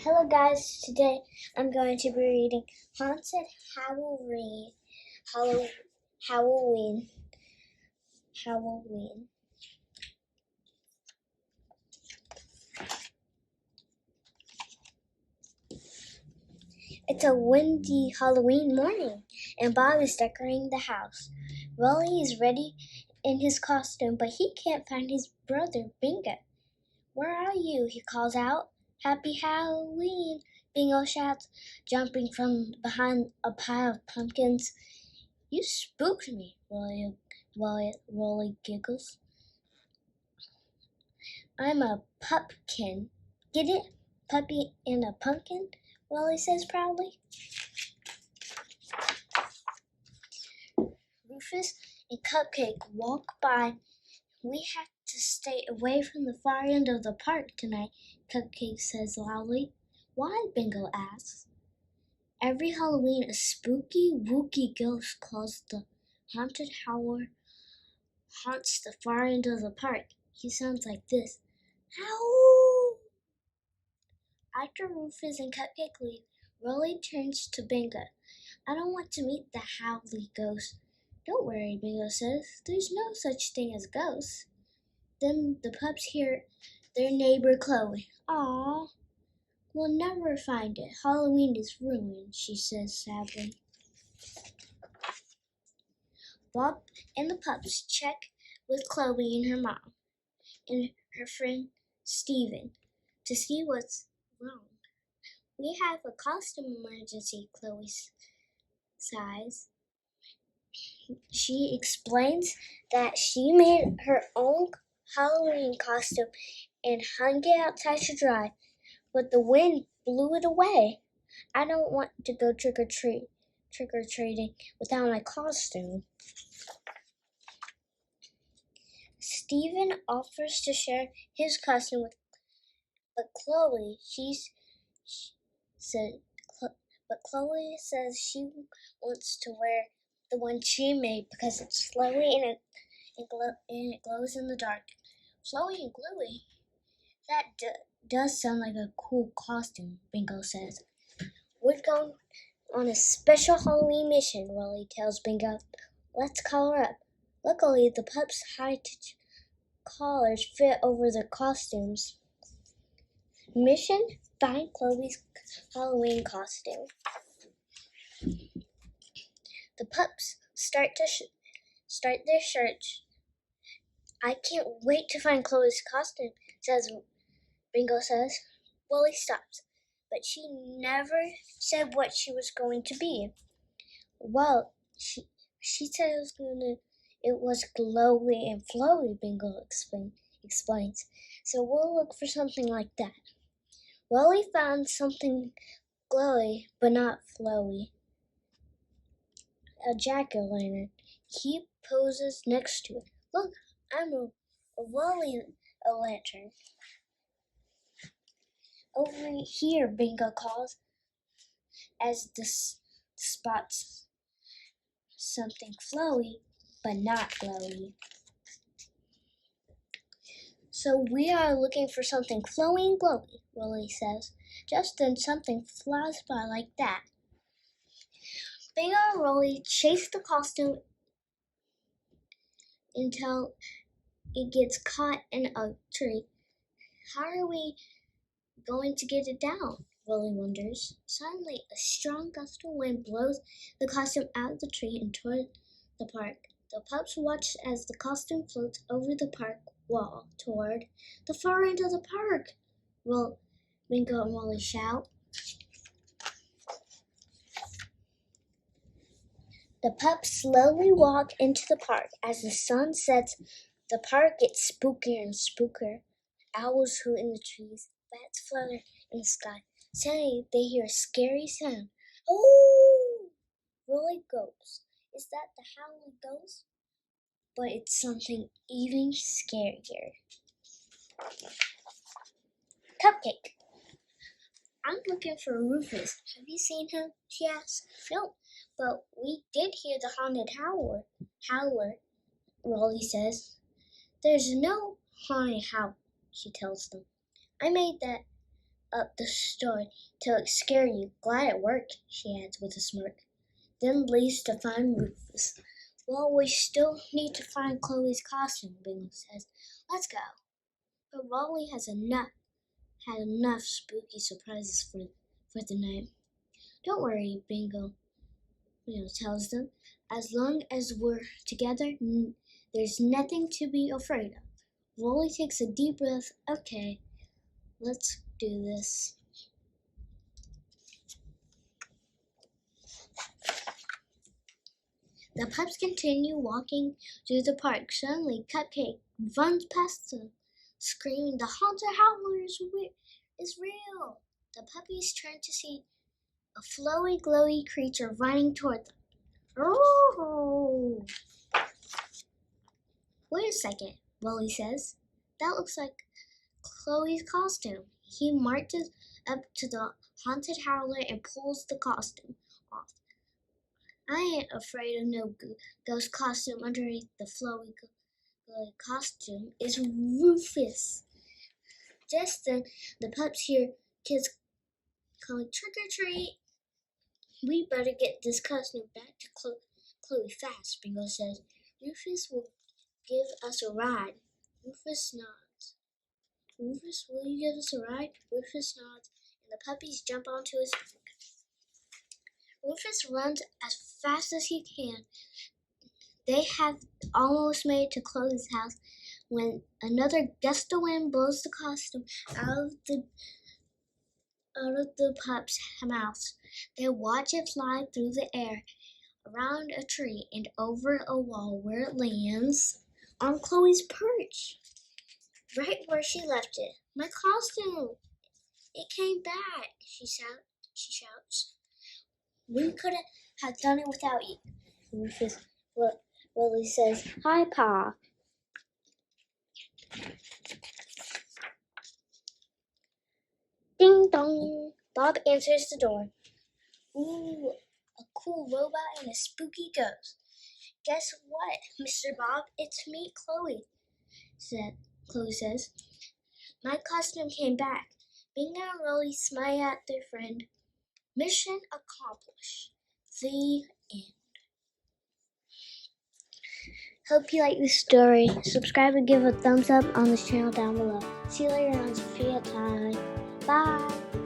Hello guys, today I'm going to be reading Haunted Howl-oween. Howl-oween. Howl-oween. It's a windy Halloween morning, and Bob is decorating the house. Rolly is ready in his costume, but he can't find his brother, Bingo. "Where are you?" he calls out. "Happy Halloween!" Bingo shouts, jumping from behind a pile of pumpkins. "You spooked me," Rolly giggles. "I'm a pumpkin. Get it? Puppy and a pumpkin," Rolly says proudly. Rufus and Cupcake walk by. "We have to stay away from the far end of the park tonight," Cupcake says loudly. "Why?" Bingo asks. "Every Halloween a spooky, wooky ghost calls the haunted howler haunts the far end of the park. He sounds like this. Howl!" After Rufus and Cupcake leave, Rolly turns to Bingo. "I don't want to meet the howly ghost." "Don't worry," Bingo says. "There's no such thing as ghosts." Then the pups hear their neighbor Chloe. "Aw, we'll never find it. Halloween is ruined," she says sadly. Bob and the pups check with Chloe and her mom and her friend Steven to see what's wrong. "We have a costume emergency," Chloe sighs. She explains that she made her own Halloween costume and hung it outside to dry, but the wind blew it away. "I don't want to go trick-or-treating without my costume." Steven offers to share his costume with, but Chloe says she wants to wear the one she made because it's flowy and it glows in the dark. Flowy and glowy? That does sound like a cool costume, Bingo says. "We're going on a special Halloween mission," Rolly tells Bingo. "Let's call her up." Luckily, the pups' high collars fit over their costumes. Mission: find Chloe's Halloween costume. The pups start their search. "I can't wait to find Chloe's costume," Bingo says. Willie stops, but she never said what she was going to be. "Well, she said it was glowy and flowy," Bingo explains. "So we'll look for something like that." Willie found something glowy but not flowy. A jack-o'-lantern. He poses next to it. "Look, I'm a Willie-o'-lantern." "Over here," Bingo calls, as the spots something flowy but not glowy. "So we are looking for something flowy and glowy," Willie says. Just then something flies by like that. Bingo and Rolly chase the costume until it gets caught in a tree. "How are we going to get it down?" Rolly wonders. Suddenly, a strong gust of wind blows the costume out of the tree and toward the park. The pups watch as the costume floats over the park wall toward the far end of the park. Bingo and Rolly shout. The pups slowly walk into the park. As the sun sets, the park gets spookier and spookier. Owls hoot in the trees, bats flutter in the sky. Suddenly, they hear a scary sound. "Oh!" Rolly goes. Is that the howling ghost? But it's something even scarier. Cupcake. "I'm looking for Rufus. Have you seen him?" she asks. "No, but we did hear the haunted howler," Rolly says. "There's no haunted howl," she tells them. "I made that up the story till it scared you. Glad it worked, she adds with a smirk. Then leaves to find Rufus. Well, we still need to find Chloe's costume, Bingo says. Let's go. But Raleigh had enough spooky surprises for the night. Don't worry, Bingo tells them. As long as we're together, there's nothing to be afraid of. Raleigh takes a deep breath. Okay, let's do this. The pups continue walking through the park. Suddenly, Cupcake runs past them, screaming, "The haunted howler is real!" The puppies turn to see a flowy, glowy creature running toward them. Oh! Wait a second, Wally says. That looks like Chloe's costume. He marches up to the haunted howler and pulls the costume off. I ain't afraid of no ghost costume. Underneath the flowy costume is Rufus. Just then, the pups hear kids calling, "Trick or treat!" We better get this costume back to Chloe fast, Bingo says. Rufus will give us a ride. Rufus nods. Rufus, will you give us a ride? Rufus nods, and the puppies jump onto his back. Rufus runs as fast as he can. They have almost made it to Chloe's house when another gust of wind blows the costume out of the pups' mouths. They watch it fly through the air, around a tree, and over a wall where it lands on Chloe's perch, right where she left it. "My costume! It came back!" she shouts. "We couldn't have done it without you," Rufus Willie says. "Hi, Pa." Ding dong! Bob answers the door. "Ooh, a cool robot and a spooky ghost. Guess what, Mr. Bob? It's me, Chloe says. "My costume came back." Bingo and Rolly smile at their friend. Mission accomplished. The end. Hope you like this story. Subscribe and give a thumbs up on this channel down below. See you later on Sophia time. Bye.